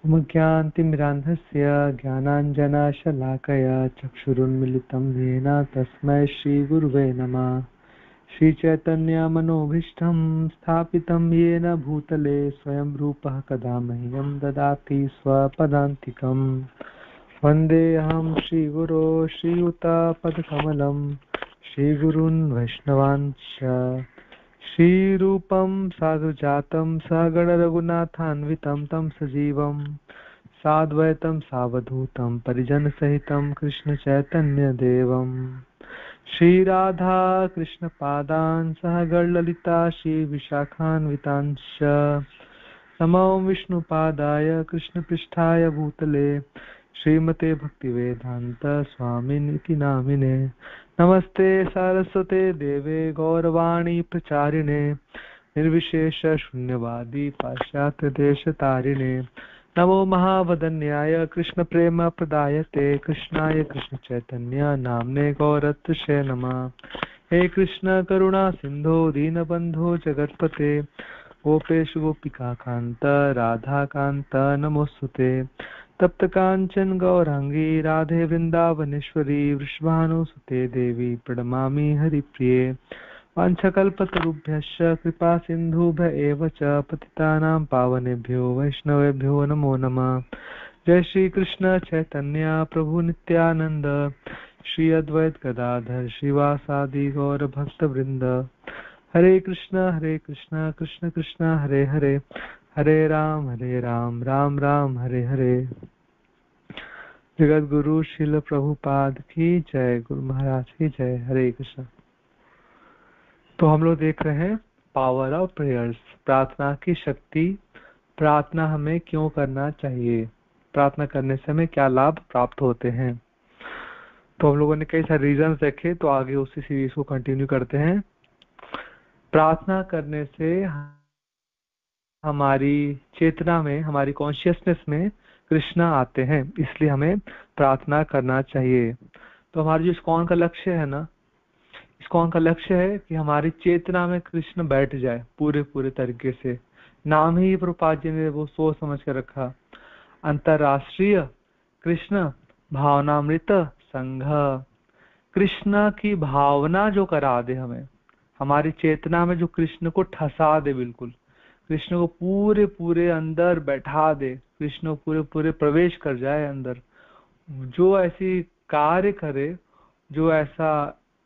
ज्ञानतिमिरान्धस्य ज्ञानाञ्जनशलाकया चक्षुरुन्मिलितं येन तस्मै श्रीगुरुवे नमः। श्रीचैतन्यमनोभीष्टं स्थापितं येन भूतले स्वयं रूपः कदा मह्यं ददाति स्वपदान्तिकम्। वन्देऽहं श्रीगुरो श्रीयुतपदकमलं श्रीगुरून् वैष्णवांश्च श्रीरूपं साधुजातं सहगणरघुनाथान्वितं तं सजीवं साद्वैतं सावधूतं परिजनसहितं कृष्णचैतन्यदेवं श्रीराधा कृष्णपादान् सहगणललिता श्रीविशाखान्वितांश्च नमो विष्णुपादाय कृष्णपृष्ठाय भूतले श्रीमते भक्तिवेदांत स्वामिनिति नामिने। नमस्ते सारस्वते देवे गौरवाणी प्रचारिणे निर्विशेष शून्यवादी पाश्चात्य देश तारिणे। नमो महावदन्याय कृष्ण प्रेम प्रदायते कृष्णाय कृष्ण चैतन्य नामने गौरत्से नमः। हे कृष्ण करुणा सिंधो दीनबंधो जगत्पते गोपेश गोपिका कांत राधा कांत नमोस्तुते। तप्त कांचन गौरांगी राधे वृंदावनेश्वरी वृषभानुसुते देवी प्रणमामि हरिप्रिये। वाञ्छकल्पतरुभ्यश्च कृपा सिन्धुभ्य एव च पतितानां पावनेभ्यो वैष्णवेभ्यो नमो नमः। जय श्री कृष्ण चैतन्य प्रभु नित्यानंद श्री अद्वैत गदाधर श्रीवासादि गौर भक्त वृंद। हरे कृष्ण कृष्ण कृष्ण हरे हरे हरे राम राम राम हरे हरे। जगत गुरु श्रील प्रभुपाद की जय, गुरु महाराज की जय। हरे कृष्ण। तो हम लोग देख रहे हैं पावर ऑफ प्रेयर्स, प्रार्थना की शक्ति। प्रार्थना हमें क्यों करना चाहिए, प्रार्थना करने से हमें क्या लाभ प्राप्त होते हैं। तो हम लोगों ने कई सारे रीजन देखे, तो आगे उसी सीरीज को कंटिन्यू करते हैं। प्रार्थना करने से हमारी चेतना में, हमारी कॉन्शियसनेस में कृष्ण आते हैं, इसलिए हमें प्रार्थना करना चाहिए। तो हमारा जो इस्कॉन का लक्ष्य है ना, इस्कॉन का लक्ष्य है कि हमारी चेतना में कृष्ण बैठ जाए पूरे तरीके से। नाम ही प्रभुपाद जी ने वो सोच समझ कर रखा, अंतरराष्ट्रीय कृष्ण भावनामृत संघ। कृष्ण की भावना जो करा दे हमें, हमारी चेतना में जो कृष्ण को ठसा दे, बिल्कुल कृष्ण को पूरे अंदर बैठा दे, कृष्ण को पूरे प्रवेश कर जाए अंदर। जो ऐसी कार्य करे, जो ऐसा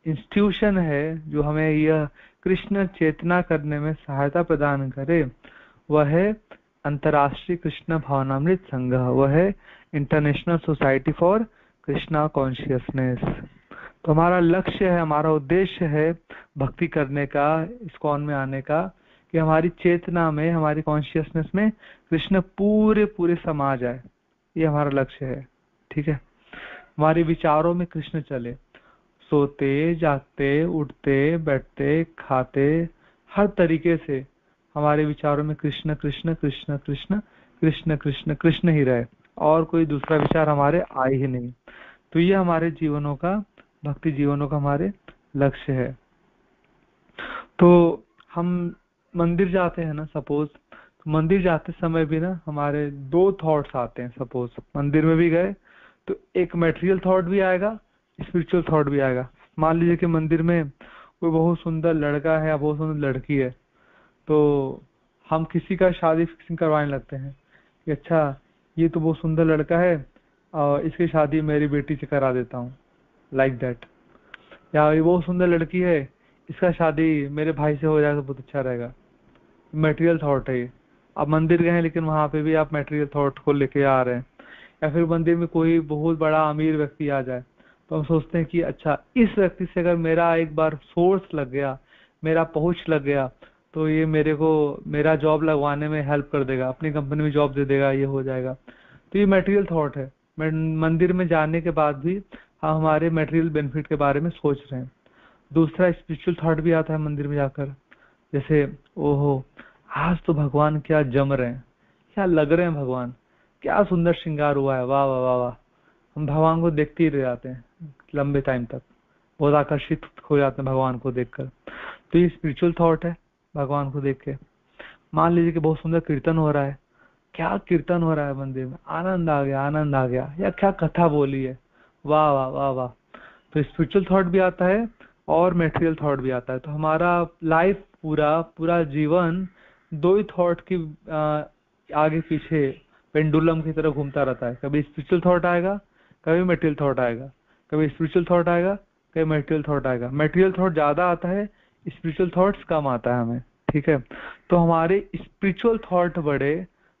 इंस्टीट्यूशन है जो हमें यह कृष्ण चेतना करने में सहायता प्रदान करे, वह है अंतरराष्ट्रीय कृष्ण भावनामृत संघ, वह है international society for Krishna consciousness. तो हमारा लक्ष्य है, हमारा उद्देश्य है भक्ति करने का, इस्कॉन में आने का, कि हमारी चेतना में, हमारी कॉन्शियसनेस में कृष्ण पूरे समा जाए। ये हमारा लक्ष्य है, ठीक है। हमारे विचारों में कृष्ण चले, सोते जागते उठते बैठते खाते, हर तरीके से हमारे विचारों में कृष्ण कृष्ण कृष्ण कृष्ण कृष्ण कृष्ण कृष्ण ही रहे, और कोई दूसरा विचार हमारे आए ही नहीं। तो ये हमारे जीवनों का, भक्ति जीवनों का हमारे लक्ष्य है। तो हम मंदिर जाते हैं ना, सपोज, तो मंदिर जाते समय भी ना हमारे दो थॉट्स आते हैं। सपोज मंदिर में भी गए तो एक मटेरियल थॉट भी आएगा, स्पिरिचुअल थॉट भी आएगा। मान लीजिए कि मंदिर में कोई बहुत सुंदर लड़का है या बहुत सुंदर लड़की है, तो हम किसी का शादी फिक्सिंग करवाने लगते हैं कि अच्छा ये तो बहुत सुंदर लड़का है और इसकी शादी मेरी बेटी से करा देता हूँ, लाइक दैट। या ये बहुत सुंदर लड़की है, इसका शादी मेरे भाई से हो जाएगा तो बहुत अच्छा रहेगा। मटेरियल थॉट है ये। आप मंदिर गए हैं लेकिन वहां पे भी आप मटेरियल थॉट को लेके आ रहे हैं। या फिर मंदिर में कोई बहुत बड़ा अमीर व्यक्ति आ जाए तो हम सोचते हैं कि अच्छा इस व्यक्ति से अगर मेरा एक बार सोर्स लग गया, मेरा पहुंच लग गया, तो ये मेरे को मेरा जॉब लगवाने में हेल्प कर देगा, अपनी कंपनी में जॉब दे देगा, ये हो जाएगा। तो ये मटेरियल थॉट है। मंदिर में जाने के बाद भी हम हमारे मटेरियल बेनिफिट के बारे में सोच रहे हैं। दूसरा स्पिरिचुअल थॉट भी आता है मंदिर में जाकर, जैसे ओहो आज तो भगवान क्या जम रहे हैं, क्या लग रहे हैं भगवान, क्या सुंदर श्रृंगार हुआ है, वाह वाह वाह वाह। हम भगवान को देखते ही रह जाते हैं लंबे टाइम तक, बहुत आकर्षित हो जाते हैं भगवान को देखकर। तो ये स्पिरिचुअल थॉट है भगवान को देख के। मान लीजिए कि बहुत सुंदर कीर्तन हो रहा है, क्या कीर्तन हो रहा है मंदिर में, आनंद आ गया, आनंद आ गया, या क्या कथा बोली है, वाह वाह वाह वाह। तो स्पिरिचुअल थॉट भी आता है और मेटेरियल थॉट भी आता है। तो हमारा लाइफ पूरा पूरा जीवन दो ही थॉट की आगे पीछे पेंडुलम की तरह घूमता रहता है। कभी स्पिरिचुअल थॉट आएगा, कभी मेटेरियल थॉट आएगा, कभी स्पिरिचुअल थॉट आएगा, कभी मेटेरियल थॉट आएगा। मेटेरियल थॉट ज्यादा आता है, स्पिरिचुअल थॉट्स कम आता है हमें, ठीक है। तो हमारे स्पिरिचुअल थॉट बढ़े,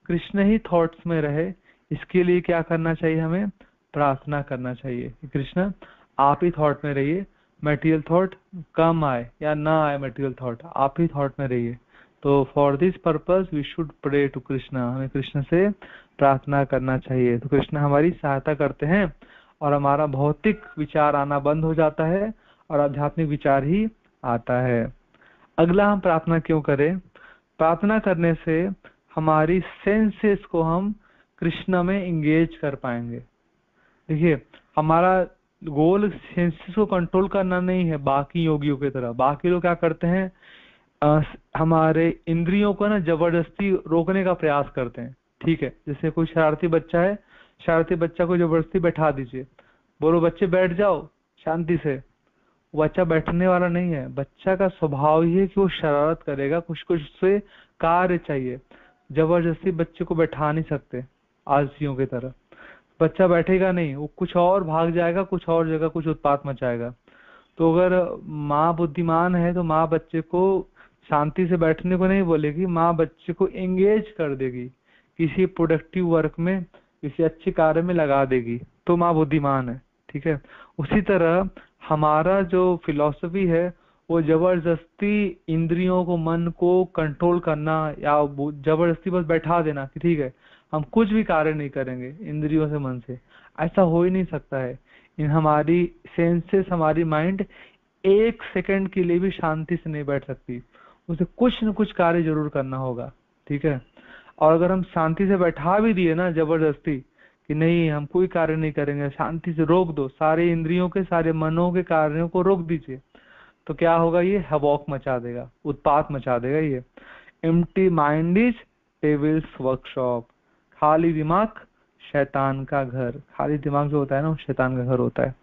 कृष्ण ही थॉट्स में रहे, इसके लिए क्या करना चाहिए, हमें प्रार्थना करना चाहिए कि कृष्ण आप ही थॉट में रहिए, मटेरियल थॉट कम आए या ना आए, मटेरियल थॉट आप ही थॉट में रहिए। तो for this purpose we should pray to Krishna, हमें कृष्ण से प्रार्थना करना चाहिए। तो कृष्ण हमारी सहायता करते हैं और हमारा भौतिक विचार आना बंद हो जाता है और आध्यात्मिक विचार ही आता है। अगला, हम प्रार्थना क्यों करें? प्रार्थना करने से हमारी सेंसेस को हम कृष्ण में इंगेज कर पाएंगे। देखिए, हमारा गोल सेंसेस को कंट्रोल करना नहीं है बाकी योगियों की तरह। बाकी लोग क्या करते हैं, हमारे इंद्रियों को ना जबरदस्ती रोकने का प्रयास करते हैं, ठीक है। जैसे कोई शरारती बच्चा है, शरारती बच्चा को जबरदस्ती बैठा दीजिए, बोलो बच्चे बैठ जाओ शांति से, बच्चा बैठने वाला नहीं है। बच्चा का स्वभाव ही है कि वो शरारत करेगा, कुछ कुछ उससे कार्य चाहिए। जबरदस्ती बच्चे को बैठा नहीं सकते आलसियों की तरह। बच्चा बैठेगा नहीं, वो कुछ और भाग जाएगा, कुछ और जगह कुछ उत्पात मचाएगा। तो अगर माँ बुद्धिमान है तो माँ बच्चे को शांति से बैठने को नहीं बोलेगी, माँ बच्चे को एंगेज कर देगी, किसी प्रोडक्टिव वर्क में, किसी अच्छे कार्य में लगा देगी, तो माँ बुद्धिमान है, ठीक है। उसी तरह हमारा जो फिलॉसफी है वो जबरदस्ती इंद्रियों को, मन को कंट्रोल करना या जबरदस्ती बस बैठा देना कि ठीक है हम कुछ भी कार्य नहीं करेंगे इंद्रियों से, मन से, ऐसा हो ही नहीं सकता है। इन हमारी सेंसेस, हमारी माइंड एक सेकंड के लिए भी शांति से नहीं बैठ सकती, उसे कुछ न कुछ कार्य जरूर करना होगा, ठीक है। और अगर हम शांति से बैठा भी दिए ना जबरदस्ती कि नहीं हम कोई कार्य नहीं करेंगे, शांति से रोक दो, सारे इंद्रियों के, सारे मनों के कार्यों को रोक दीजिए, तो क्या होगा, ये हवॉक मचा देगा, उत्पात मचा देगा ये। Empty mind is devils workshop, खाली दिमाग शैतान का घर। खाली दिमाग जो होता है ना वो शैतान का घर होता है।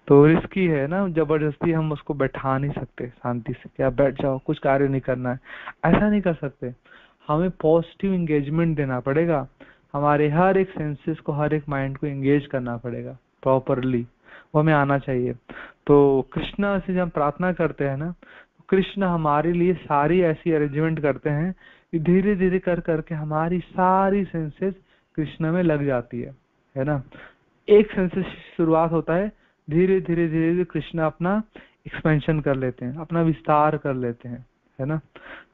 तो रिस्की है ना, जबरदस्ती हम उसको बैठा नहीं सकते शांति से, क्या बैठ जाओ कुछ कार्य नहीं करना है, ऐसा नहीं कर सकते। हमें पॉजिटिव एंगेजमेंट देना पड़ेगा, हमारे हर एक सेंसेस को, हर एक माइंड को एंगेज करना पड़ेगा प्रॉपरली, वो हमें आना चाहिए। तो कृष्ण से जब प्रार्थना करते हैं ना, कृष्ण हमारे लिए सारी ऐसी अरेंजमेंट करते हैं कि धीरे धीरे कर करके हमारी सारी सेंसेस कृष्ण में लग जाती है ना। एक सेंसेस शुरुआत होता है, धीरे धीरे धीरे धीरे कृष्ण अपना एक्सपेंशन कर लेते हैं, अपना विस्तार कर लेते हैं, है ना।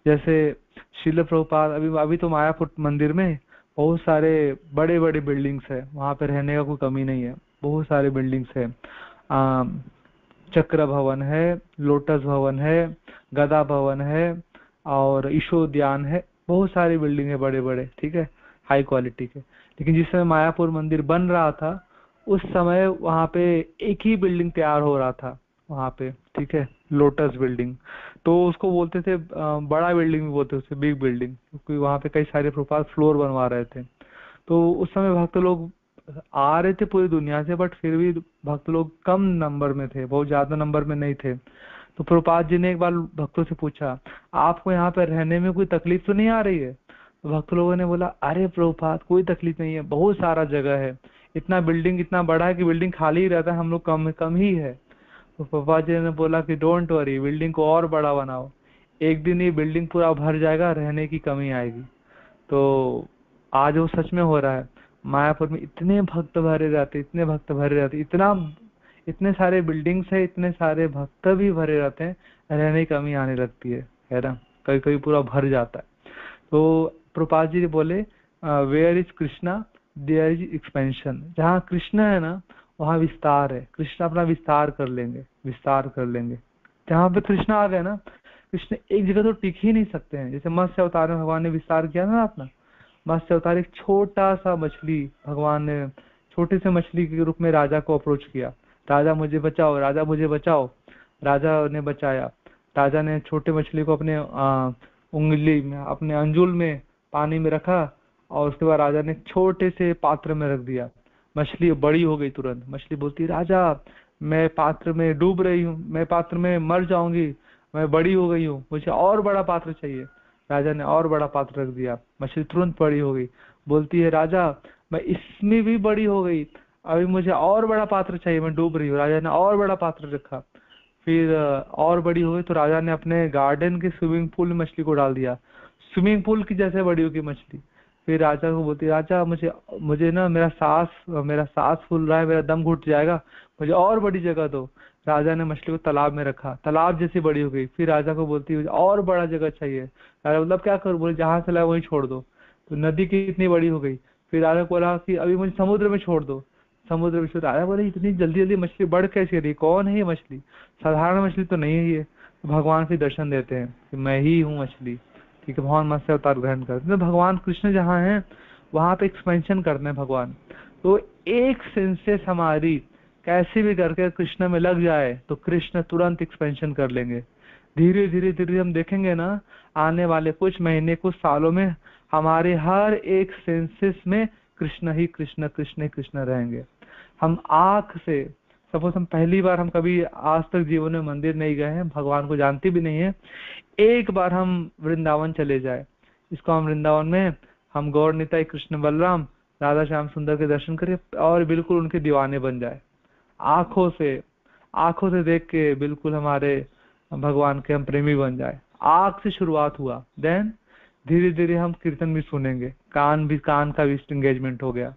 जैसे श्रील प्रभुपाद, अभी अभी तो मायापुर मंदिर में बहुत सारे बड़े बड़े बिल्डिंग्स है, वहां पे रहने का कोई कमी नहीं है, बहुत सारे बिल्डिंग्स है। चक्र भवन है, लोटस भवन है, गदा भवन है और ईशोद्यान है, बहुत सारी बिल्डिंग है बड़े बड़े, ठीक है, हाई क्वालिटी के। लेकिन जिस समय मायापुर मंदिर बन रहा था उस समय वहां पे एक ही बिल्डिंग तैयार हो रहा था वहां पे, ठीक है, लोटस बिल्डिंग। तो उसको बोलते थे बड़ा बिल्डिंग भी बोलते थे, बिग बिल्डिंग, क्योंकि वहां पे कई सारे प्रोफाइल फ्लोर बनवा रहे थे। तो उस समय भक्त लोग आ रहे थे पूरी दुनिया से, बट फिर भी भक्त लोग कम नंबर में थे, बहुत ज्यादा नंबर में नहीं थे। तो प्रभुपाद जी ने एक बार भक्तों से पूछा, आपको यहाँ पे रहने में कोई तकलीफ तो नहीं आ रही है? तो भक्त लोगों ने बोला, अरे प्रभुपाद कोई तकलीफ नहीं है, बहुत सारा जगह है, इतना बिल्डिंग इतना बड़ा है कि बिल्डिंग खाली ही रहता है, हम लोग कम कम ही है। तो प्रभुपाद जी ने बोला कि डोंट वरी, बिल्डिंग को और बड़ा बनाओ, एक दिन ये बिल्डिंग पूरा भर जाएगा, रहने की कमी आएगी। तो आज वो सच में हो रहा है। मायापुर में इतने भक्त भरे रहते, इतने भक्त भरे रहते, इतना इतने सारे बिल्डिंग्स है, इतने सारे भक्त भी भरे रहते हैं, रहने की कमी आने लगती है ना, कभी कभी पूरा भर जाता है। तो प्रभुपाद जी बोले, where is Krishna there is expansion. जहाँ कृष्ण है ना वहाँ विस्तार है, कृष्ण अपना विस्तार कर लेंगे, विस्तार कर लेंगे। जहाँ पे कृष्ण आ गए ना, कृष्ण एक जगह तो टिक ही नहीं सकते हैं। जैसे मत्स्य अवतार में भगवान ने विस्तार किया ना अपना, मत्स्य अवतार एक छोटा सा मछली, भगवान ने छोटे से मछली के रूप में राजा को अप्रोच किया, राजा मुझे बचाओ, राजा मुझे बचाओ। राजा ने बचाया, राजा ने छोटे मछली को अपने उंगली में, अपने अंजुल में पानी में रखा और उसके बाद राजा ने एक छोटे से पात्र में रख दिया। मछली बड़ी हो गई तुरंत। मछली बोलती है, राजा मैं पात्र में डूब रही हूँ, मैं पात्र में मर जाऊंगी, मैं बड़ी हो गई हूँ, मुझे और बड़ा पात्र चाहिए। राजा ने और बड़ा पात्र रख दिया। मछली तुरंत बड़ी हो गई। बोलती है, राजा मैं इसमें भी बड़ी हो गई, अभी मुझे और बड़ा पात्र चाहिए, मैं डूब रही हूँ। राजा ने और बड़ा पात्र रखा। फिर और बड़ी हो गई तो राजा ने अपने गार्डन के स्विमिंग पूल में मछली को डाल दिया। स्विमिंग पूल की जैसे बड़ी होगी मछली। फिर राजा को बोलती है, राजा मुझे मुझे ना मेरा सांस फूल रहा है, मेरा दम घुट जाएगा, मुझे और बड़ी जगह दो। राजा ने मछली को तालाब में रखा, तालाब जैसी बड़ी हो गई। फिर राजा को बोलती है, मुझे और बड़ा जगह चाहिए। राजा मतलब क्या करूं? बोले, जहां से लाया वहीं छोड़ दो। तो नदी कितनी बड़ी हो गई। फिर राजा को बोला कि अभी मुझे समुद्र में छोड़ दो। समुद्र में राजा बोले, इतनी जल्दी जल्दी मछली बढ़ कैसे रही? कौन है ये मछली? साधारण मछली तो नहीं है ये। तो भगवान फिर दर्शन देते हैं कि मैं ही हूँ मछली। ठीक है, भगवान मत्स्य अवतार ग्रहण करते हैं। तो भगवान कृष्ण जहाँ हैं वहां पे एक्सपेंशन करते हैं भगवान। तो एक सेंसेस हमारी कैसे भी करके कृष्ण में लग जाए तो कृष्ण तुरंत एक्सपेंशन कर लेंगे। धीरे धीरे धीरे हम देखेंगे ना, आने वाले कुछ महीने कुछ सालों में हमारे हर एक सेंसेस में कृष्ण ही कृष्ण, कृष्ण ही कृष्ण रहेंगे। हम आंख से, सपोज हम पहली बार, हम कभी आज तक जीवन में मंदिर नहीं गए हैं, भगवान को जानते भी नहीं है, एक बार हम वृंदावन चले जाए, इसको हम वृंदावन में हम गौर निताई कृष्ण बलराम राधा श्याम सुंदर के दर्शन करें और बिल्कुल उनके दीवाने बन जाए। आंखों से देख के बिल्कुल हमारे भगवान के हम प्रेमी बन जाए। आंख से शुरुआत हुआ, देन धीरे धीरे हम कीर्तन भी सुनेंगे, कान का भी इंगेजमेंट हो गया।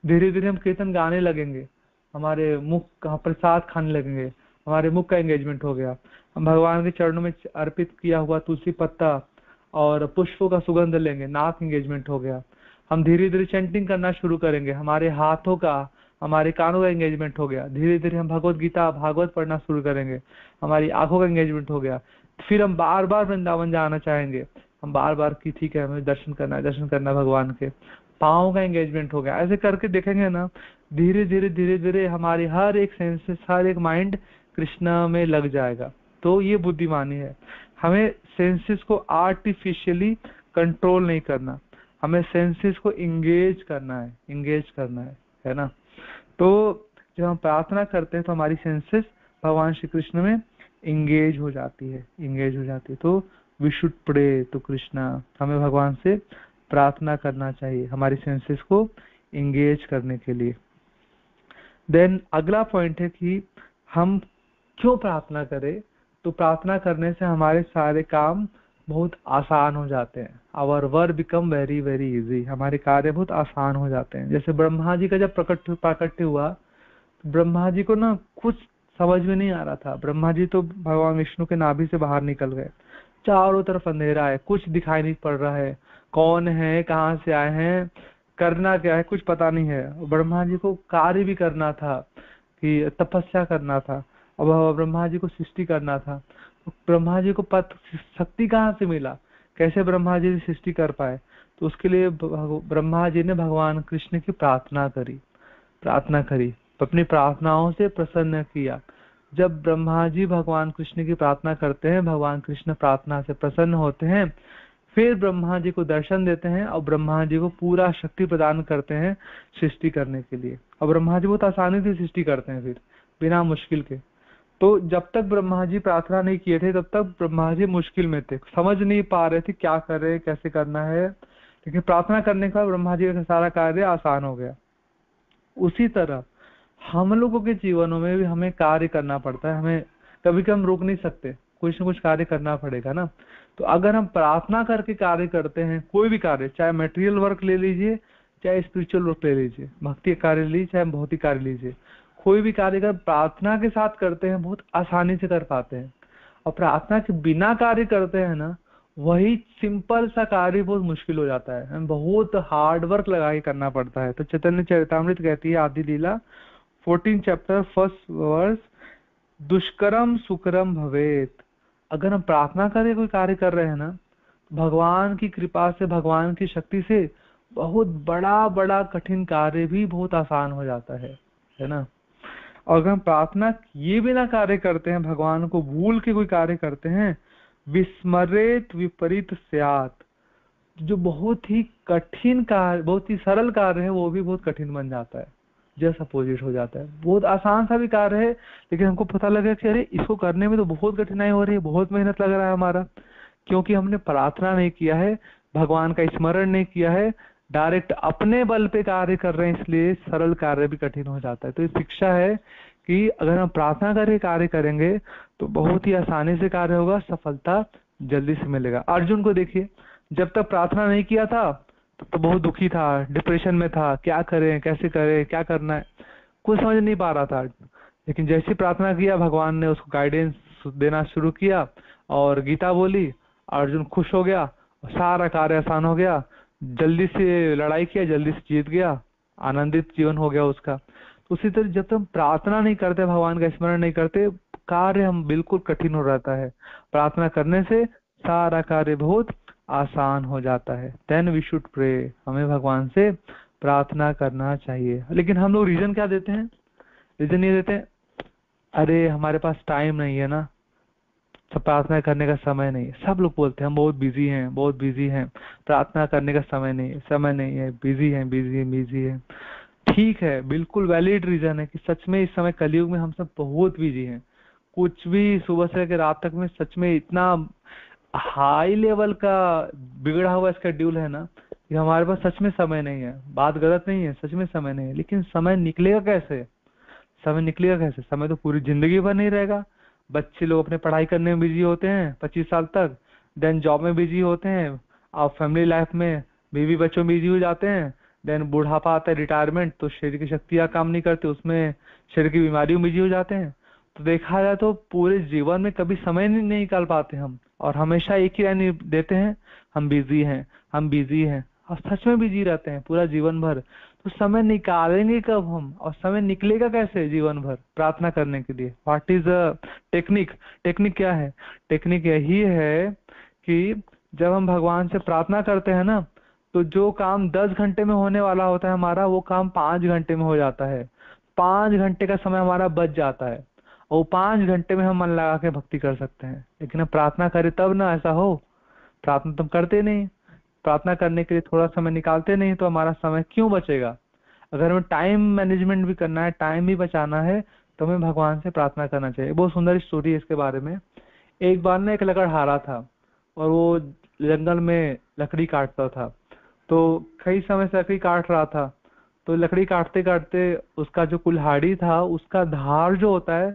धीरे धीरे हम कीर्तन गाने लगेंगे, हमारे मुख का प्रसाद खाने लगेंगे, हमारे मुख का एंगेजमेंट हो गया। हम भगवान के चरणों में अर्पित किया हुआ तुलसी पत्ता और पुष्पों का सुगंध लेंगे, नाक एंगेजमेंट हो गया। हम धीरे धीरे चैंटिंग करना शुरू करेंगे, हमारे हाथों का, हमारे कानों का एंगेजमेंट हो गया। धीरे धीरे हम भगवत गीता भागवत पढ़ना शुरू करेंगे, हमारी आंखों का एंगेजमेंट हो गया। फिर हम बार बार वृंदावन जाना चाहेंगे, हम बार बार की ठीक है हमें दर्शन करना है भगवान के। पाँव का एंगेजमेंट हो गया। ऐसे करके देखेंगे ना, धीरे धीरे धीरे धीरे हमारी हर एक सेंसेस, हर एक माइंड कृष्णा में लग जाएगा। तो ये बुद्धिमानी है। हमें सेंसेस को आर्टिफिशियली कंट्रोल नहीं करना, हमें सेंसेस को इंगेज करना है ना। तो जब हम प्रार्थना करते हैं तो हमारी सेंसेस भगवान श्री कृष्ण में इंगेज हो जाती है। तो we should pray to Krishna, हमें भगवान से प्रार्थना करना चाहिए हमारी सेंसेस को इंगेज करने के लिए। देन अगला पॉइंट है कि हम क्यों प्रार्थना करें। तो प्रार्थना करने से हमारे सारे काम बहुत आसान हो जाते हैं। Our work become very very easy, हमारे कार्य बहुत आसान हो जाते हैं। जैसे ब्रह्मा जी का जब प्राकट्य हुआ, ब्रह्मा जी को ना कुछ समझ में नहीं आ रहा था। ब्रह्मा जी तो भगवान विष्णु के नाभि से बाहर निकल गए, चारों तरफ अंधेरा है, कुछ दिखाई नहीं पड़ रहा है, कौन है, कहाँ से आए हैं, करना क्या है, कुछ पता नहीं है। ब्रह्मा जी को कार्य भी करना था, कि तपस्या करना था, और ब्रह्मा जी को सृष्टि करना था। तो ब्रह्मा जी को शक्ति कहाँ से मिला, कैसे ब्रह्मा जी सृष्टि कर पाए? तो उसके लिए ब्रह्मा जी ने भगवान कृष्ण की प्रार्थना करी, अपनी प्रार्थनाओं से प्रसन्न किया। जब ब्रह्मा जी भगवान कृष्ण की प्रार्थना करते हैं, भगवान कृष्ण प्रार्थना से प्रसन्न होते हैं, फिर ब्रह्मा जी को दर्शन देते हैं और ब्रह्मा जी को पूरा शक्ति प्रदान करते हैं सृष्टि करने के लिए। और ब्रह्मा जी बहुत आसानी से सृष्टि करते हैं, फिर बिना मुश्किल के। तो जब तक ब्रह्मा जी प्रार्थना नहीं किए थे तब तक ब्रह्मा जी मुश्किल में थे, समझ नहीं पा रहे थे क्या कर रहे हैं, कैसे करना है। लेकिन प्रार्थना करने का ब्रह्मा जी का सारा कार्य आसान हो गया। उसी तरह हम लोगों के जीवनों में भी हमें कार्य करना पड़ता है। हमें कभी कभी हम रोक नहीं सकते, कुछ न कुछ कार्य करना पड़ेगा ना। तो अगर हम प्रार्थना करके कार्य करते हैं, कोई भी कार्य, चाहे मटेरियल वर्क ले लीजिए, चाहे स्पिरिचुअल वर्क ले लीजिए, भक्ति कार्य लीजिए, चाहे भौतिक कार्य लीजिए, कोई भी कार्य अगर प्रार्थना के साथ करते हैं बहुत आसानी से कर पाते हैं। और प्रार्थना के बिना कार्य करते हैं ना, वही सिंपल सा कार्य बहुत मुश्किल हो जाता है, हमें बहुत हार्ड वर्क लगा के करना पड़ता है। तो चैतन्य चरितामृत कहती है, आदि लीला 14 चैप्टर 1 वर्स, दुष्करम सुकरम भवेत। अगर हम प्रार्थना करके कोई कार्य कर रहे हैं ना, भगवान की कृपा से, भगवान की शक्ति से बहुत बड़ा बड़ा कठिन कार्य भी बहुत आसान हो जाता है ना। और अगर हम प्रार्थना किए बिना कार्य करते हैं, भगवान को भूल के कोई कार्य करते हैं, विस्मरेत विपरीत स्यात्, जो बहुत ही कठिन कार्य, बहुत ही सरल कार्य है, वो भी बहुत कठिन बन जाता है, जस्ट अपोजिट हो जाता है। बहुत आसान सा भी कार्य है, लेकिन हमको पता लगा कि अरे इसको करने में तो बहुत कठिनाई हो रही है, बहुत मेहनत लग रहा है हमारा, क्योंकि हमने प्रार्थना नहीं किया है, भगवान का स्मरण नहीं किया है, डायरेक्ट अपने बल पे कार्य कर रहे हैं, इसलिए सरल कार्य भी कठिन हो जाता है। तो ये शिक्षा है कि अगर हम प्रार्थना करके कार्य करेंगे तो बहुत ही आसानी से कार्य होगा, सफलता जल्दी से मिलेगा। अर्जुन को देखिए, जब तक प्रार्थना नहीं किया था तब तो बहुत दुखी था, डिप्रेशन में था, क्या करें, कैसे करें, क्या करना है, कुछ समझ नहीं पा रहा था। लेकिन जैसे ही प्रार्थना किया, भगवान ने उसको गाइडेंस देना शुरू किया और गीता बोली, अर्जुन खुश हो गया, सारा कार्य आसान हो गया, जल्दी से लड़ाई किया, जल्दी से जीत गया, आनंदित जीवन हो गया उसका। तो उसी तरह जब तक प्रार्थना नहीं करते, भगवान का स्मरण नहीं करते, कार्य हम बिल्कुल कठिन हो जाता है। प्रार्थना करने से सारा कार्य बहुत आसान हो जाता है। देन वी शुड प्रे, हमें भगवान से प्रार्थना करना चाहिए। लेकिन हम लोग रीजन क्या देते हैं? रीजन ये देते हैं, अरे हमारे पास टाइम नहीं है ना, सब प्रार्थना करने का समय नहीं है। सब लोग बोलते हैं हम बहुत बिजी हैं, बहुत बिजी हैं, प्रार्थना करने का समय नहीं है, समय नहीं है, बिजी है, बिजी है, बिजी है। ठीक है, बिल्कुल वैलिड रीजन है कि सच में इस समय कलयुग में हम सब बहुत बिजी हैं। कुछ भी सुबह से लेकर रात तक में सच में इतना हाई लेवल का बिगड़ा हुआ शेड्यूल है ना कि हमारे पास सच में समय नहीं है। बात गलत नहीं है, सच में समय नहीं है, लेकिन समय निकलेगा कैसे? समय निकलेगा कैसे? समय तो पूरी जिंदगी भर नहीं रहेगा। बच्चे लोग अपने पढ़ाई करने में बिजी होते हैं 25 साल तक, देन जॉब में बिजी होते हैं, और फैमिली लाइफ में बीवी बच्चों में बिजी हो जाते हैं, देन बुढ़ापा आता है, रिटायरमेंट, तो शरीर की शक्तियां काम नहीं करती, उसमें शरीर की बीमारियों में बिजी हो जाते हैं। तो देखा जाए तो पूरे जीवन में कभी समय नहीं निकाल पाते हम, और हमेशा एक ही लाइन देते हैं, हम बिजी हैं, हम बिजी हैं, और सच में बिजी रहते हैं पूरा जीवन भर। तो समय निकालेंगे कब हम, और समय निकलेगा कैसे जीवन भर प्रार्थना करने के लिए? What is a technique? Technique क्या है? टेक्निक यही है कि जब हम भगवान से प्रार्थना करते हैं ना, तो जो काम 10 घंटे में होने वाला होता है हमारा, वो काम 5 घंटे में हो जाता है। 5 घंटे का समय हमारा बच जाता है, और वो 5 घंटे में हम मन लगा के भक्ति कर सकते हैं। लेकिन हम प्रार्थना करें तब ना ऐसा हो। प्रार्थना तुम करते नहीं, प्रार्थना करने के लिए थोड़ा समय निकालते नहीं, तो हमारा समय क्यों बचेगा? अगर हमें टाइम मैनेजमेंट भी करना है, टाइम भी बचाना है, तो हमें भगवान से प्रार्थना करना चाहिए। बहुत सुंदर स्टोरी है इसके बारे में। एक बार ना एक लकड़हारा था, और वो जंगल में लकड़ी काटता था। तो कई समय से लकड़ी काट रहा था, तो लकड़ी काटते काटते उसका जो कुल्हाड़ी था, उसका धार जो होता है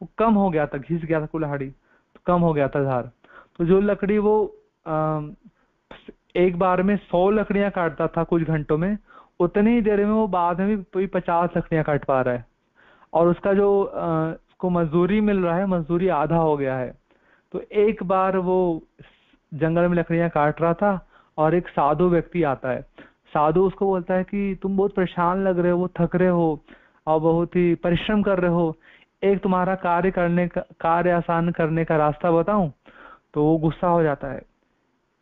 वो कम हो गया था, घिस गया था कुल्हाड़ी, तो कम हो गया था धार। तो जो लकड़ी वो एक बार में 100 लकड़ियां काटता था कुछ घंटों में, उतनी ही देर में वो बाद में भी कोई 50 लकड़ियां काट पा रहा है। और उसका जो उसको मजदूरी मिल रहा है, मजदूरी आधा हो गया है। तो एक बार वो जंगल में लकड़ियां काट रहा था, और एक साधु व्यक्ति आता है। साधु उसको बोलता है कि तुम बहुत परेशान लग रहे हो, थक रहे हो, और बहुत ही परिश्रम कर रहे हो, एक तुम्हारा कार्य आसान करने का रास्ता बताऊं? तो वो गुस्सा हो जाता है,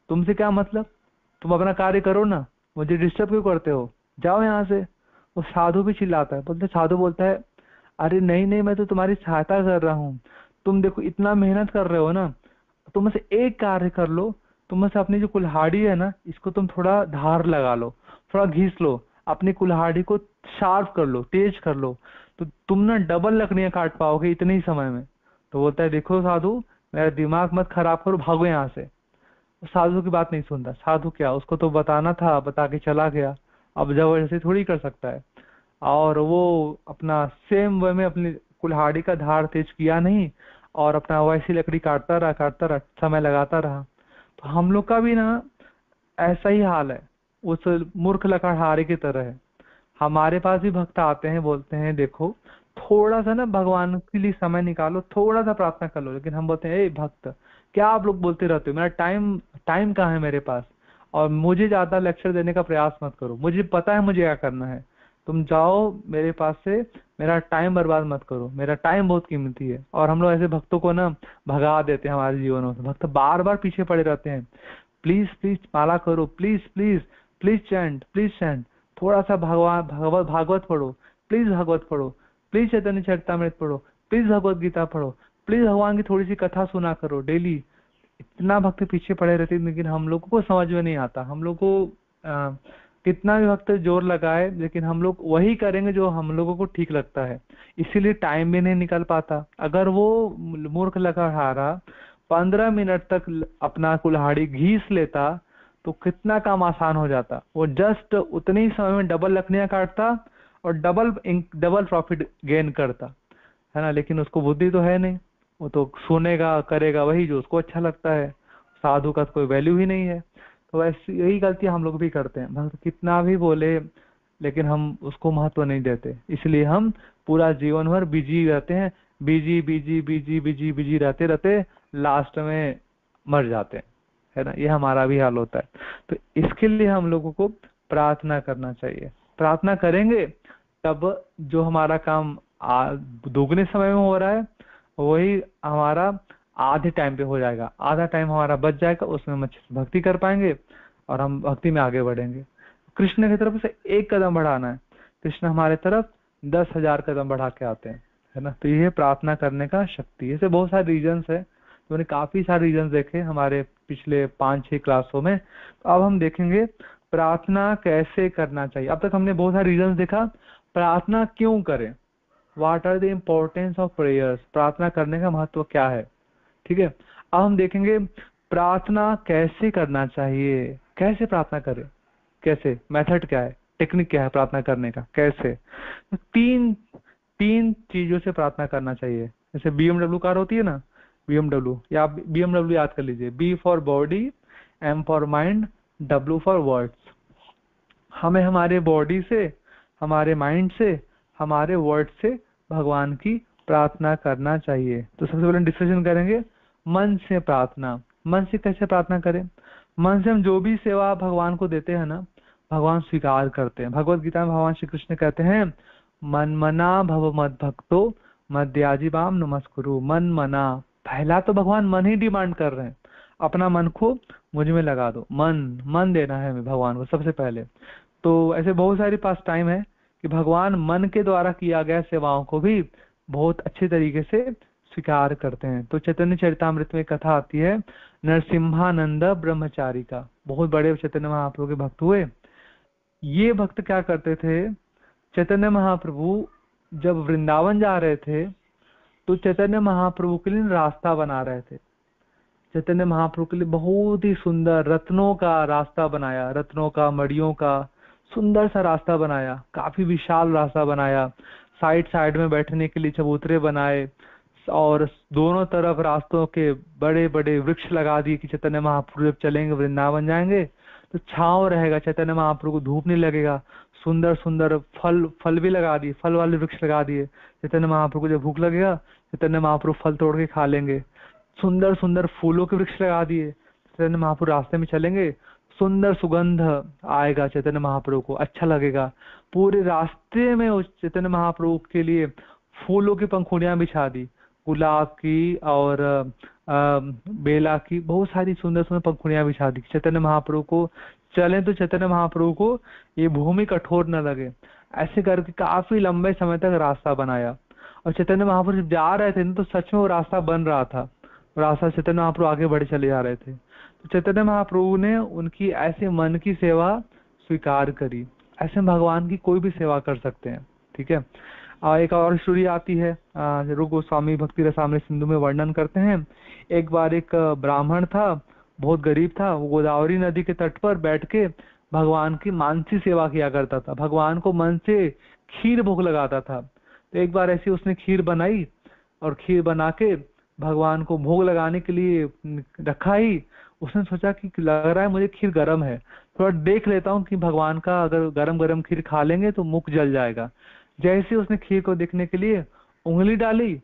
तुमसे क्या मतलब, तुम अपना कार्य करो ना, मुझे डिस्टर्ब क्यों करते हो, जाओ यहाँ से। वो साधु भी चिल्लाता है, साधु बोलता है, अरे नहीं नहीं, मैं तो तुम्हारी सहायता कर रहा हूँ, तुम देखो इतना मेहनत कर रहे हो ना, तुम में से एक कार्य कर लो, तुम में से अपनी जो कुल्हाड़ी है ना, इसको तुम थोड़ा धार लगा लो, थोड़ा घिस लो, अपनी कुल्हाड़ी को शार्प कर लो, तेज कर लो, तो तुम ना डबल लकड़ियां काट पाओगे इतने ही समय में। तो बोलता है, देखो साधु, मेरा दिमाग मत खराब करो, भागो यहाँ से। साधु की बात नहीं सुनता। साधु क्या, उसको तो बताना था, बता के चला गया, अब जबरदस्ती थोड़ी कर सकता है। और वो अपना सेम वे में अपनी कुल्हाड़ी का धार तेज किया नहीं, और अपना वैसी लकड़ी काटता रहा, समय लगाता रहा। तो हम लोग का भी ना ऐसा ही हाल है, उस मूर्ख लकड़हारे की तरह है। हमारे पास भी भक्त आते हैं, बोलते हैं देखो थोड़ा सा ना भगवान के लिए समय निकालो, थोड़ा सा प्रार्थना कर लो। लेकिन हम बोलते हैं, ए भक्त, क्या आप लोग बोलते रहते हो, मेरा टाइम टाइम कहाँ है मेरे पास, और मुझे ज्यादा लेक्चर देने का प्रयास मत करो, मुझे पता है मुझे क्या करना है, तुम जाओ मेरे पास से, मेरा टाइम बर्बाद मत करो, मेरा टाइम बहुत कीमती है। और हम लोग ऐसे भक्तों को ना भगा देते हैं हमारे जीवनों से। भक्त बार बार पीछे पड़े रहते हैं, प्लीज प्लीज माला करो, प्लीज प्लीज, प्लीज चैंट, थोड़ा सा भगवान भागवत पढ़ो, प्लीज भागवत पढ़ो, प्लीज चैतन्य चरितामृत पढ़ो, प्लीज भगवत गीता पढ़ो, प्लीज भगवान की थोड़ी सी कथा सुना करो डेली। इतना भक्त पीछे पड़े रहते हैं, लेकिन हम लोगों को समझ में नहीं आता। हम लोग को कितना भी भक्त जोर लगाए, लेकिन हम लोग वही करेंगे जो हम लोगों को ठीक लगता है, इसीलिए टाइम भी नहीं निकल पाता। अगर वो मूर्ख लकड़हारा 15 मिनट तक अपना कुल्हाड़ी घीस लेता तो कितना काम आसान हो जाता। वो जस्ट उतने ही समय में डबल लकड़ियां काटता और डबल प्रॉफिट गेन करता, है ना। लेकिन उसको बुद्धि तो है नहीं, वो तो सुनेगा करेगा वही जो उसको अच्छा लगता है। साधु का तो कोई वैल्यू ही नहीं है। तो वैसे यही गलती हम लोग भी करते हैं, भक्त कितना भी बोले लेकिन हम उसको महत्व नहीं देते, इसलिए हम पूरा जीवन भर बिजी रहते हैं, busy busy busy busy busy रहते रहते लास्ट में मर जाते हैं, है ना। ये हमारा भी हाल होता है। तो इसके लिए हम लोगों को प्रार्थना करना चाहिए। प्रार्थना करेंगे तब जो हमारा काम दोगुने समय में हो रहा है वही हमारा आधे टाइम पे हो जाएगा, आधा टाइम हमारा बच जाएगा, उसमें हम अच्छे से भक्ति कर पाएंगे और हम भक्ति में आगे बढ़ेंगे। कृष्ण की तरफ से एक कदम बढ़ाना है, कृष्ण हमारे तरफ 10,000 कदम बढ़ा के आते हैं, है ना। तो ये प्रार्थना करने का शक्ति है। ऐसे बहुत सारे रीजन्स है, तो मैंने काफी सारे रीजन देखे हमारे पिछले 5-6 क्लासों में। तो अब हम देखेंगे प्रार्थना कैसे करना चाहिए। अब तक हमने बहुत सारे रीजन देखा, प्रार्थना क्यों करें, what are the importance of prayers, प्रार्थना करने का महत्व क्या है, ठीक है। अब हम देखेंगे प्रार्थना कैसे करना चाहिए, कैसे प्रार्थना करें, कैसे मेथड क्या है, टेक्निक क्या है प्रार्थना करने का, कैसे। तो तीन चीजों से प्रार्थना करना चाहिए। जैसे BMW कार होती है ना, BMW, या आप BMW याद कर लीजिए, B for body, M for mind, W for words. हमें हमारे बॉडी से, हमारे माइंड से, हमारे वर्ड से भगवान की प्रार्थना करना चाहिए। तो सबसे पहले डिस्कशन करेंगे मन से प्रार्थना। मन से कैसे प्रार्थना करें। मन से हम जो भी सेवा भगवान को देते हैं ना, भगवान स्वीकार करते हैं। भगवत गीता में भगवान श्री कृष्ण कहते हैं मन मना भव मद भक्तो मद्याजीवाम नमस्कुरु। मन मना, पहला तो भगवान मन ही डिमांड कर रहे हैं, अपना मन को मुझ में लगा दो, मन देना है हमें भगवान को सबसे पहले। तो ऐसे बहुत सारे पास टाइम है कि भगवान मन के द्वारा किया गया सेवाओं को भी बहुत अच्छे तरीके से स्वीकार करते हैं। तो चैतन्य चरितामृत में कथा आती है नरसिम्हानंद ब्रह्मचारी का, बहुत बड़े चैतन्य महाप्रभु के भक्त हुए। ये भक्त क्या करते थे, चैतन्य महाप्रभु जब वृंदावन जा रहे थे तो चैतन्य महाप्रभु के लिए रास्ता बना रहे थे। चैतन्य महाप्रभु के लिए बहुत ही सुंदर रत्नों का रास्ता बनाया, रत्नों का, मड़ियों का सुंदर सा रास्ता बनाया, काफी विशाल रास्ता बनाया। साइड साइड में बैठने के लिए चबूतरे बनाए और दोनों तरफ रास्तों के बड़े बड़े वृक्ष लगा दिए कि चैतन्य महाप्रभु जब चलेंगे वृंदावन जाएंगे तो छांव रहेगा, चैतन्य महाप्रभु को धूप नहीं लगेगा। सुंदर सुंदर फल भी लगा दिए, फल वाले वृक्ष लगा दिए, चैतन्य महाप्रभु को जब भूख लगेगा चैतन्य महाप्रभु फल तोड़ के खा लेंगे। सुंदर सुंदर फूलों के वृक्ष लगा दिए, चैतन्य महाप्रभु रास्ते में चलेंगे सुंदर सुगंध आएगा, चैतन्य महाप्रभु को अच्छा लगेगा। पूरे रास्ते में उस चैतन्य महाप्रभु के लिए फूलों की पंखुड़ियां बिछा दी, गुलाब की और बेला की, बहुत सारी सुंदर सुंदर पंखुड़ियां बिछा दी। चैतन्य महाप्रभु को चले तो चैतन्य महाप्रभु को ये भूमि कठोर न लगे, ऐसे करके काफी लंबे समय तक रास्ता बनाया। और चैतन्य महाप्रभु जब जा रहे थे तो सच में वो रास्ता बन रहा था, रास्ता चैतन्य महाप्रभु आगे बढ़े चले जा रहे थे। तो चैतन्य महाप्रभु ने उनकी ऐसे मन की सेवा स्वीकार करी। ऐसे भगवान की कोई भी सेवा कर सकते हैं, ठीक है। एक और स्टोरी आती है, रूप गोस्वामी भक्ति रसामृत सिंधु में वर्णन करते हैं। एक बार एक ब्राह्मण था, बहुत गरीब था, वो गोदावरी नदी के तट पर बैठ के भगवान की मानसी सेवा किया करता था, भगवान को मन से खीर भोग लगाता था। तो एक बार ऐसी उसने खीर बनाई और खीर बना के भगवान को भोग लगाने के लिए रखा ही। उसने सोचा कि लग रहा है मुझे खीर गर्म है, थोड़ा देख लेता हूँ कि भगवान का अगर गरम गरम खीर खा लेंगे तो मुख जल जाएगा। जैसे उसने खीर को देखने के लिए उंगली डाली,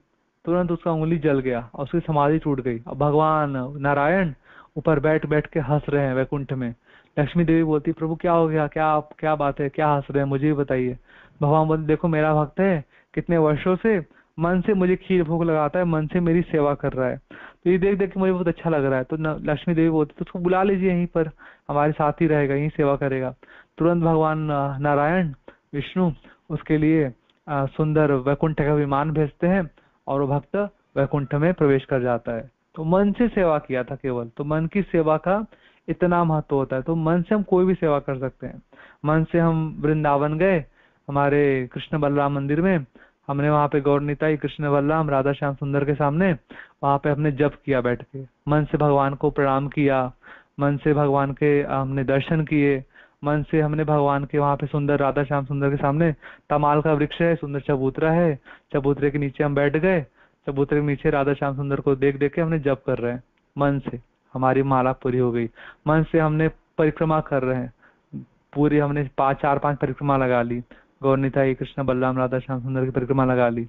तुरंत उसका उंगली जल गया और उसकी समाधि टूट गई। अब भगवान नारायण ऊपर बैठ बैठ के हंस रहे हैं वैकुंठ में। लक्ष्मी देवी बोलती प्रभु क्या हो गया, क्या बात है, क्या हंस रहे हैं, मुझे भी बताइए। भगवान बोलते देखो मेरा भक्त है, कितने वर्षों से मन से मुझे खीर भोग लगाता है, मन से मेरी सेवा कर रहा है, तो ये देख देख के मुझे बहुत अच्छा लग रहा है। तो लक्ष्मी देवी बोलती तो उसको बुला लीजिए यहीं पर, हमारे साथ ही रहेगा, यहीं सेवा करेगा। तुरंत भगवान नारायण विष्णु उसके लिए सुंदर वैकुंठ का विमान भेजते हैं और वो भक्त वैकुंठ में प्रवेश कर जाता है। तो मन से सेवा किया था केवल, तो मन की सेवा का इतना महत्व होता है। तो मन से हम कोई भी सेवा कर सकते हैं। मन से हम वृंदावन गए, हमारे कृष्ण बलराम मंदिर में, हमने वहां पे गौर निताई कृष्ण बलराम राधा श्याम सुंदर के सामने वहां पे हमने जप किया बैठ के, मन से भगवान को प्रणाम किया, मन से भगवान के हमने दर्शन किए, मन से हमने भगवान के वहां पे सुंदर राधा श्याम सुंदर के सामने तमाल का वृक्ष है, सुंदर चबूतरा है, चबूतरे के नीचे हम बैठ गए, चबूतरे के नीचे राधा श्याम सुंदर को देख देख के हमने जप कर रहे हैं। मन से हमारी माला पूरी हो गई। मन से हमने परिक्रमा कर रहे हैं, पूरी हमने 4-5 परिक्रमा लगा ली, गौर निताई कृष्ण बलराम राधा श्याम सुंदर की परिक्रमा लगा ली।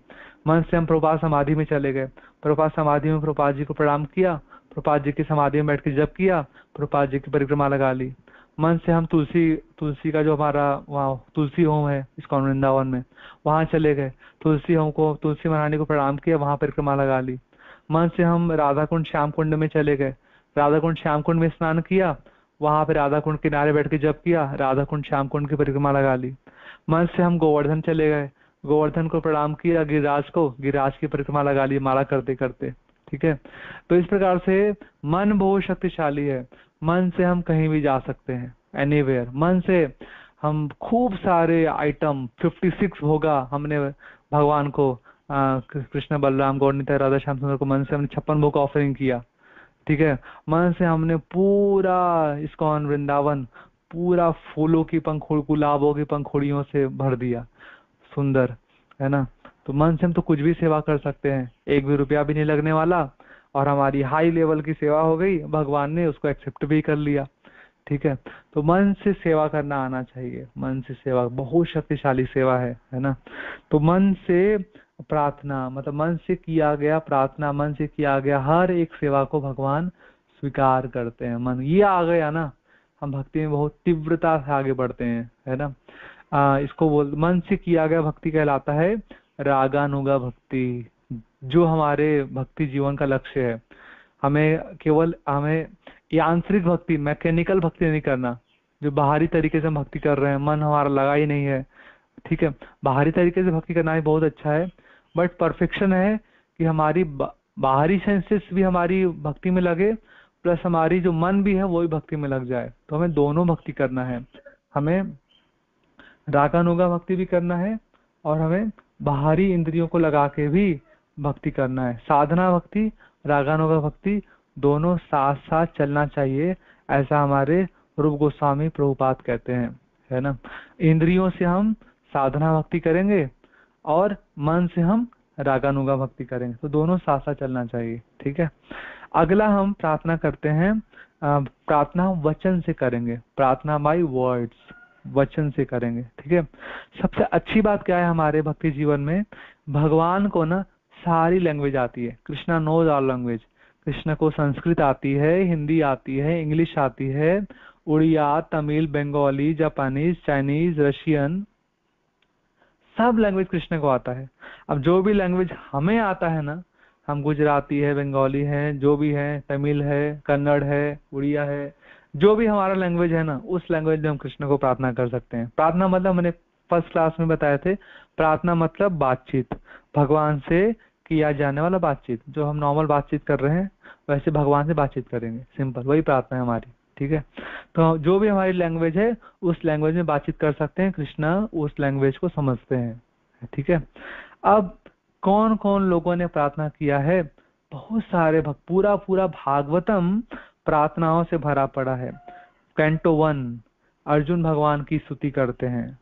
मन से हम प्रभुपाद समाधि में चले गए, प्रभुपाद समाधि में प्रभुपाद जी को प्रणाम किया, प्रभुपाद जी की समाधि में बैठ के जप किया, प्रभुपाद जी की परिक्रमा लगा ली। मन से हम तुलसी का जो हमारा वहाँ तुलसी होम है इस्कॉन वृंदावन में, वहां चले गए, तुलसी होम को, तुलसी महारानी को प्रणाम किया, वहां परिक्रमा लगा ली। मन से हम राधा कुंड श्याम कुंड में चले गए, राधा कुंड श्याम कुंड में स्नान किया, वहां पे राधा कुंड किनारे बैठ के जप किया, राधा कुंड श्याम कुंड की परिक्रमा लगा ली। मन से हम गोवर्धन चले गए, गोवर्धन को प्रणाम किया, गिरिराज को, गिरिराज की परिक्रमा लगा ली माला करते करते। ठीक है, तो इस प्रकार से मन बहुत शक्तिशाली है। मन से हम कहीं भी जा सकते हैं, एनीवेयर। मन से हम खूब सारे आइटम 56 भोगा हमने भगवान को, कृष्ण बलराम गौर निताई राधा श्याम सुंदर को मन से हमने 56 भोग ऑफरिंग किया। ठीक है, मन से हमने पूरा इस्कॉन वृंदावन पूरा फूलों की पंखुड़, गुलाबों की पंखुड़ियों से भर दिया, सुंदर है ना। तो मन से हम तो कुछ भी सेवा कर सकते हैं, 1 भी रुपया भी नहीं लगने वाला, और हमारी हाई लेवल की सेवा हो गई, भगवान ने उसको एक्सेप्ट भी कर लिया। ठीक है, तो मन से सेवा करना आना चाहिए। मन से सेवा बहुत शक्तिशाली सेवा है ना। तो मन से प्रार्थना, मतलब मन से किया गया प्रार्थना, मन से किया गया हर एक सेवा को भगवान स्वीकार करते हैं। मन ये आ गया ना, हम भक्ति में बहुत तीव्रता से आगे बढ़ते हैं, है ना। इसको बोल मन से किया गया भक्ति कहलाता है रागानुगा भक्ति, जो हमारे भक्ति जीवन का लक्ष्य है। हमें यांत्रिक भक्ति, मैकेनिकल भक्ति नहीं करना, जो बाहरी तरीके से हम भक्ति कर रहे हैं, मन हमारा लगा ही नहीं है। ठीक है, बाहरी तरीके से भक्ति करना भी बहुत अच्छा है, बट परफेक्शन है कि हमारी बाहरी सेंसेस भी हमारी भक्ति में लगे, प्लस हमारी जो मन भी है वो भी भक्ति में लग जाए। तो हमें दोनों भक्ति करना है, हमें रागानुगा भक्ति भी करना है, और हमें बाहरी इंद्रियों को लगा के भी भक्ति करना है। साधना भक्ति, रागानुगा भक्ति दोनों साथ साथ चलना चाहिए, ऐसा हमारे रूप गोस्वामी प्रभुपाद कहते हैं, है ना। इंद्रियों से हम साधना भक्ति करेंगे और मन से हम रागानुगा भक्ति करेंगे, तो दोनों साथ साथ चलना चाहिए। ठीक है, अगला हम प्रार्थना करते हैं, प्रार्थना वचन से करेंगे, प्रार्थना बाय वर्ड्स, वचन से करेंगे। ठीक है, सबसे अच्छी बात क्या है हमारे भक्ति जीवन में, भगवान को ना सारी लैंग्वेज आती है। Krishna knows all language, Krishna को संस्कृत आती है, हिंदी आती है, इंग्लिश आती है, Odia, Tamil, Bengali, Japanese, Chinese, Russian, सब लैंग्वेज कृष्ण को आता है। अब जो भी लैंग्वेज हमें आता है ना, हम गुजराती है, बंगाली है, जो भी है, तमिल है, कन्नड़ है, उड़िया है, जो भी हमारा लैंग्वेज है ना, उस लैंग्वेज में हम कृष्ण को प्रार्थना कर सकते हैं। प्रार्थना मतलब मैंने फर्स्ट क्लास में बताए थे, प्रार्थना मतलब बातचीत, भगवान से किया जाने वाला बातचीत, जो हम नॉर्मल बातचीत कर रहे हैं वैसे भगवान से बातचीत करेंगे, सिंपल, वही प्रार्थना है हमारी। ठीक है, तो जो भी हमारी लैंग्वेज है उस लैंग्वेज में बातचीत कर सकते हैं, कृष्णा उस लैंग्वेज को समझते हैं। ठीक है, अब कौन कौन लोगों ने प्रार्थना किया है, बहुत सारे पूरा भागवतम प्रार्थनाओं से भरा पड़ा है। कैंटो 1 अर्जुन भगवान की स्तुति करते हैं,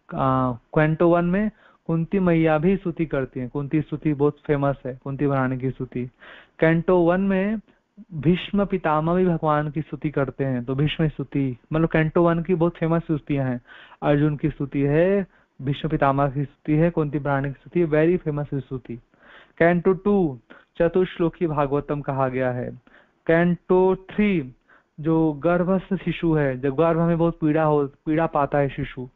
कैंटो 1 में कुंती मैया भी स्तुति करती हैं, कुंती स्तुति बहुत फेमस है, कुंती महारानी की स्तुति। कैंटो 1 में भीष्म पितामह भी भगवान की स्तुति करते हैं, तो भीष्म स्तुति, मतलब कैंटो 1 की बहुत फेमस स्तुतियां हैं। अर्जुन की स्तुति है, भीष्म पितामह की स्तुति है, कुंती महारानी की स्तुति, वेरी फेमस स्तुति। कैंटो 2 चतुश्लोकी भागवतम कहा गया है। कैंटो 3 जो गर्भस्थ शिशु है, जब गर्भ में बहुत पीड़ा पाता है शिशु,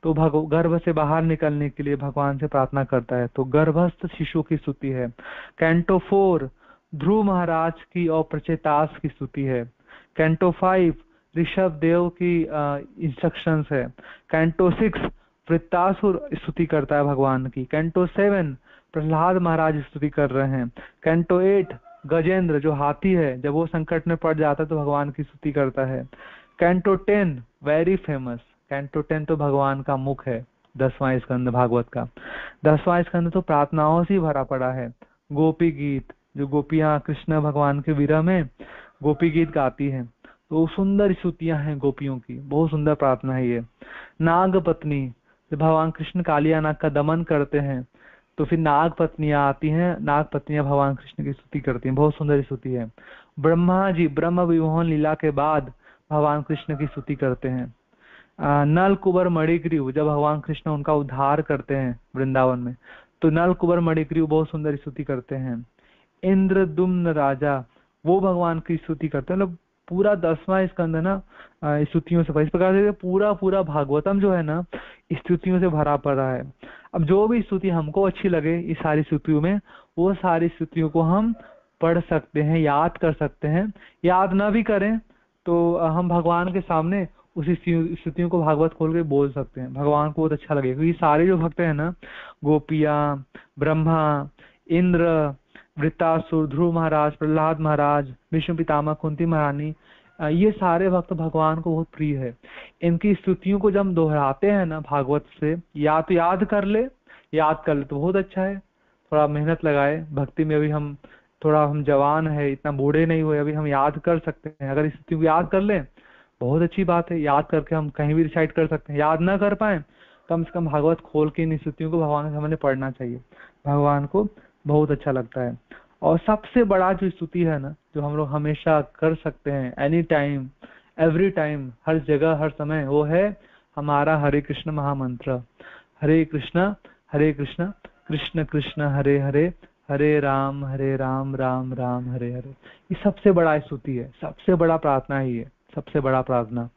तो गर्भ से बाहर निकलने के लिए भगवान से प्रार्थना करता है, तो गर्भस्थ शिशु की स्तुति है। कैंटो 4 ध्रुव महाराज की और प्रचेतास की स्तुति है। कैंटो 5 ऋषभ देव की इंस्ट्रक्शंस है। कैंटो 6 वृत्तासुर स्तुति करता है भगवान की। कैंटो 7 प्रहलाद महाराज स्तुति कर रहे हैं। कैंटो 8 गजेंद्र जो हाथी है, जब वो संकट में पड़ जाता है तो भगवान की स्तुति करता है। कैंटो 10 वेरी फेमस, कैंटो 10 तो भगवान का मुख है, 10वां स्कंद भागवत का। 10वां स्कंद तो प्रार्थनाओं से ही भरा पड़ा है। गोपी गीत, जो गोपियां कृष्ण भगवान के विरह में गोपी गीत गाती हैं, तो सुंदर स्तुतियां हैं गोपियों की, बहुत सुंदर प्रार्थना है ये। नाग पत्नी, जब भगवान कृष्ण कालिया नाग का दमन करते हैं तो फिर नाग पत्नियां आती हैं, नाग पत्नियां भगवान कृष्ण की स्तुति करती हैं, बहुत सुंदर स्तुति है। ब्रह्मा जी ब्रह्म विमोहन लीला के बाद भगवान कृष्ण की स्तुति करते हैं। नल कुबर मणिग्रीव, जब भगवान कृष्ण उनका उद्धार करते हैं वृंदावन में, तो नल कुबर मणिग्रीव बहुत सुंदर स्तुति करते हैं। इंद्रदुम्न राजा, वो भगवान की स्तुति करते हैं। मतलब पूरा 10वां स्कंद ना स्तुतियों से, इस प्रकार से पूरा पूरा भागवतम जो है ना स्तुतियों से भरा पड़ा है। अब जो भी स्तुति हमको अच्छी लगे इस सारी स्तुतियों में, वो सारी स्तुतियों को हम पढ़ सकते हैं, याद कर सकते हैं। याद ना भी करें तो हम भगवान के सामने उसी स्तुतियों को भागवत खोल के बोल सकते हैं, भगवान को बहुत अच्छा लगेगा। क्योंकि सारे जो भक्त हैं ना, गोपियां, ब्रह्मा, इंद्र, वृत्तासुर, ध्रुव महाराज, प्रहलाद महाराज, विष्णु पितामह, कुंती महारानी, ये सारे भक्त भगवान को बहुत प्रिय है। इनकी स्तुतियों को जब हम दोहराते हैं ना भागवत से, या तो याद कर ले तो बहुत अच्छा है, थोड़ा मेहनत लगाए भक्ति में। अभी हम जवान है, इतना बूढ़े नहीं हुए, अभी हम याद कर सकते हैं। अगर इस स्तुति को याद कर लें बहुत अच्छी बात है, याद करके हम कहीं भी रिसाइट कर सकते हैं। याद ना कर पाए कम से कम भागवत खोल के इन स्तुतियों को भगवान के सामने पढ़ना चाहिए, भगवान को बहुत अच्छा लगता है। और सबसे बड़ा जो स्तुति है ना, जो हम लोग हमेशा कर सकते हैं, एनी टाइम एवरी टाइम, हर जगह हर समय, वो है हमारा हरे कृष्ण महामंत्र। हरे कृष्ण कृष्ण कृष्ण हरे हरे, हरे राम राम राम हरे हरे। ये सबसे बड़ा स्तुति है, सबसे बड़ा प्रार्थना ही है, सबसे बड़ा प्रार्थना।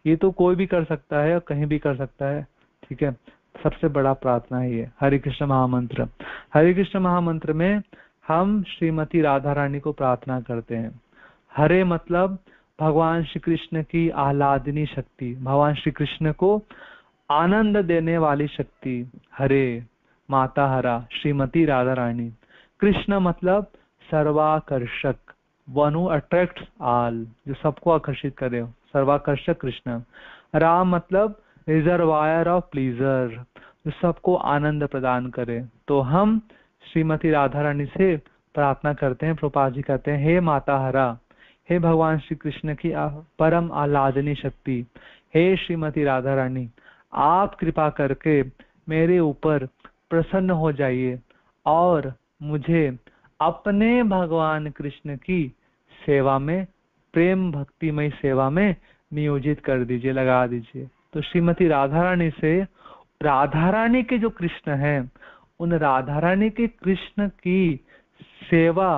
ये तो कोई भी कर सकता है और कहीं भी कर सकता है, ठीक है। सबसे बड़ा प्रार्थना ही है हरे कृष्ण महामंत्र। हरे कृष्ण महामंत्र में हम श्रीमती राधा रानी को प्रार्थना करते हैं। हरे मतलब भगवान श्री कृष्ण की आह्लादिनी शक्ति, भगवान श्री कृष्ण को आनंद देने वाली शक्ति। हरे माता हरा, श्रीमती राधा रानी। कृष्ण मतलब सर्वाकर्षक, वन हु अट्रैक्ट्स ऑल, जो सबको आकर्षित करे, सर्वाकर्षक कृष्ण। राम मतलब रिजर्वायर ऑफ प्लीजर, जो सबको आनंद प्रदान करे। तो हम श्रीमती राधा रानी से प्रार्थना करते हैं। प्रभुपाद जी कहते हैं, हे माता हरा, हे भगवान श्री कृष्ण की परम आह्लादनी शक्ति, हे श्रीमती राधा रानी, आप कृपा करके मेरे ऊपर प्रसन्न हो जाइए और मुझे अपने भगवान कृष्ण की सेवा में, प्रेम भक्तिमय सेवा में नियोजित कर दीजिए, लगा दीजिए। तो श्रीमती राधा रानी से राधा रानी के जो कृष्ण हैं, उन राधा रानी के कृष्ण की सेवा,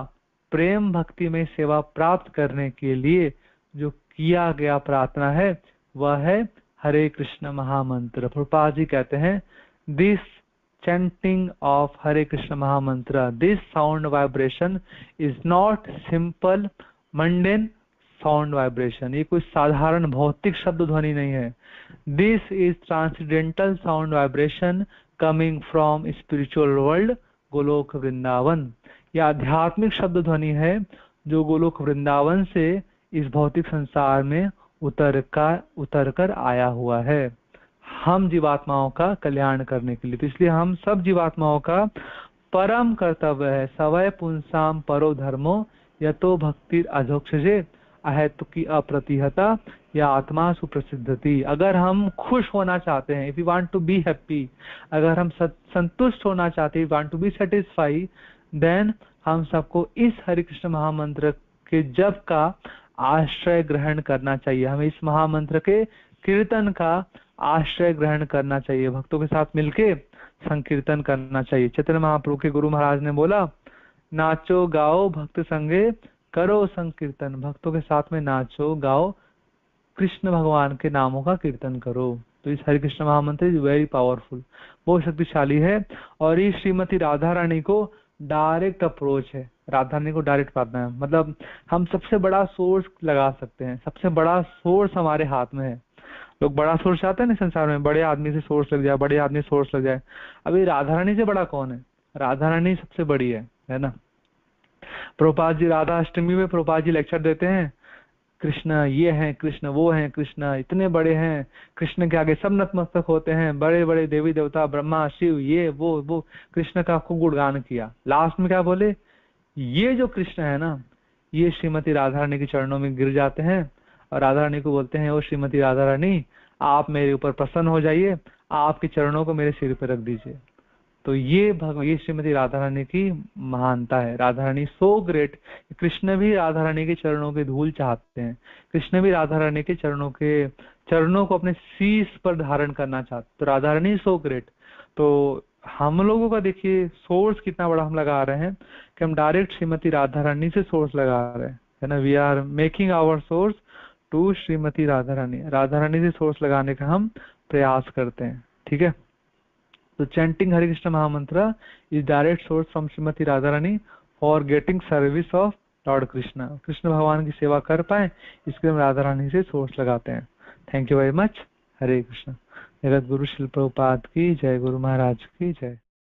प्रेम भक्ति में सेवा प्राप्त करने के लिए जो किया गया प्रार्थना है वह है हरे कृष्ण महामंत्र। प्रभुपाद जी कहते हैं, this chanting of Hare Krishna Mahamantra, this sound vibration is not simple mundane sound vibration, ये कोई साधारण भौतिक शब्द ध्वनि नहीं है। This is transcendental sound vibration coming from spiritual world, Golok Vrindavan. यह आध्यात्मिक शब्द ध्वनि है जो गोलोक वृंदावन से इस भौतिक संसार में उतर कर आया हुआ है, हम जीवात्माओं का कल्याण करने के लिए। तो इसलिए हम सब जीवात्माओं का परम कर्तव्य है, सवय पुंसाम परो धर्मो यतो भक्ति अधोक्षजे अहेतु की अप्रतिहता या आत्मा सुप्रसिद्धति। अगर हम खुश होना चाहते हैं, if you want to be happy, अगर हम संतुष्ट होना चाहते हैं, want to be satisfy, then हम सबको इस हरे कृष्ण महामंत्र के जप का आश्रय ग्रहण करना चाहिए। हमें इस महामंत्र के कीर्तन का आश्रय ग्रहण करना चाहिए, भक्तों के साथ मिलके संकीर्तन करना चाहिए। चैतन्य महाप्रभु के गुरु महाराज ने बोला, नाचो गाओ भक्त संगे करो संकीर्तन। भक्तों के साथ में नाचो गाओ, कृष्ण भगवान के नामों का कीर्तन करो। तो इस हरे कृष्ण महामंत्र इज वेरी पावरफुल, बहुत शक्तिशाली है। और ये श्रीमती राधा रानी को डायरेक्ट अप्रोच है, राधा रानी को डायरेक्ट प्रार्थना है। मतलब हम सबसे बड़ा सोर्स लगा सकते हैं, सबसे बड़ा सोर्स हमारे हाथ में है। लोग बड़ा सोर्स चाहते हैं ना संसार में, बड़े आदमी से सोर्स लग जाए, बड़े आदमी से सोर्स लग जाए। अभी राधा रानी से बड़ा कौन है? राधा रानी सबसे बड़ी है ना। प्रभुपाद जी राधा अष्टमी में प्रभुपाद जी लेक्चर देते हैं, कृष्ण ये हैं, कृष्ण वो हैं, कृष्ण इतने बड़े हैं, कृष्ण के आगे सब नतमस्तक होते हैं, बड़े बड़े देवी देवता ब्रह्मा शिव ये वो कृष्ण का खूब गुणगान किया। लास्ट में क्या बोले, ये जो कृष्ण है ना, ये श्रीमती राधा रानी के चरणों में गिर जाते हैं और राधा रानी को बोलते हैं, ओ श्रीमती राधा रानी आप मेरे ऊपर प्रसन्न हो जाइए, आपके चरणों को मेरे सिर पर रख दीजिए। तो ये श्रीमती राधा रानी की महानता है। राधा रानी सो ग्रेट, कृष्ण भी राधा रानी के चरणों के धूल चाहते हैं, कृष्ण भी राधा रानी के चरणों को अपने शीश पर धारण करना चाहते। तो राधा रानी सो ग्रेट। तो हम लोगों का देखिए सोर्स कितना बड़ा हम लगा रहे हैं कि हम डायरेक्ट श्रीमती राधा रानी से सोर्स लगा रहे हैं, है ना। We are making our source to Shrimati Radha Rani, Radha Rani से सोर्स लगाने का हम प्रयास करते हैं, ठीक है। तो चैंटिंग हरे कृष्ण महामंत्र is direct source from Shrimati Radha Rani for getting service of Lord Krishna. Krishna भगवान की सेवा कर पाए इसके लिए हम राधा रानी से सोर्स लगाते हैं। Thank you very much. Hare Krishna. Jagat Guru शिल प्रभुपाद की जय, गुरु महाराज की जय।